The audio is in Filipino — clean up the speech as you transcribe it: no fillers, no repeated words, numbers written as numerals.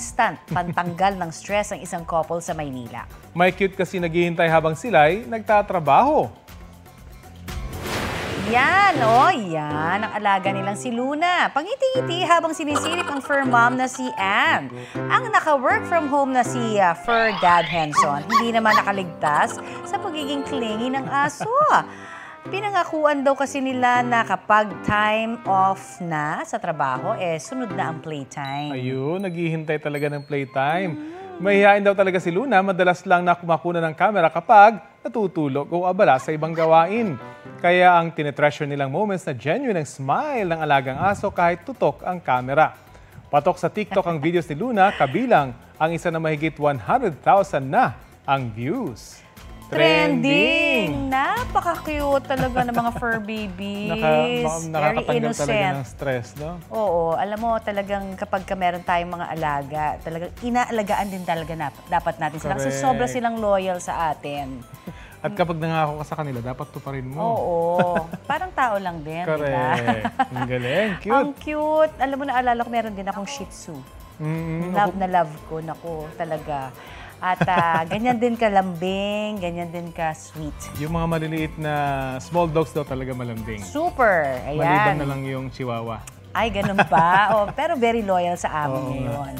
instant pantanggal ng stress ng isang couple sa Maynila. May cute kasi naghihintay habang sila'y nagtatrabaho. Yan, yan ang alaga nilang si Luna. Pangiti-ngiti habang sinisilip ang fur mom na si Anne. Ang naka-work from home na si fur dad Henson, hindi naman nakaligtas sa pagiging clingy ng aso. Pinangakuan daw kasi nila na kapag time off na sa trabaho, sunod na ang playtime. Ayun, naghihintay talaga ng playtime. Mahihain daw talaga si Luna, madalas lang na kumakuna ng camera kapag natutulog o abala sa ibang gawain. Kaya ang tinetreasure nilang moments na genuine ang smile ng alagang aso kahit tutok ang camera. Patok sa TikTok ang videos ni Luna, kabilang ang isa na mahigit 100,000 na ang views. Trending! Napaka-cute talaga ng mga fur babies. Nakakatanggal talaga ng stress, no? Oo. Alam mo, talagang kapag meron tayong mga alaga, talagang inaalagaan din talaga dapat natin sila. Kasi sobra silang loyal sa atin. At kapag nangako ka sa kanila, dapat tuparin mo. Oo. Parang tao lang din. Correct. Ang galing. Cute. Ang cute. Alam mo, naalala ko, meron din akong Shih Tzu. Love na love ko. Naku, talaga. At ganyan din ka lambing, ganyan din ka sweet. Yung mga maliliit na small dogs daw talaga malambing. Super. Ayan. Maliban na lang yung chihuahua. Ay, ganun pa. Pero very loyal sa amin ngayon.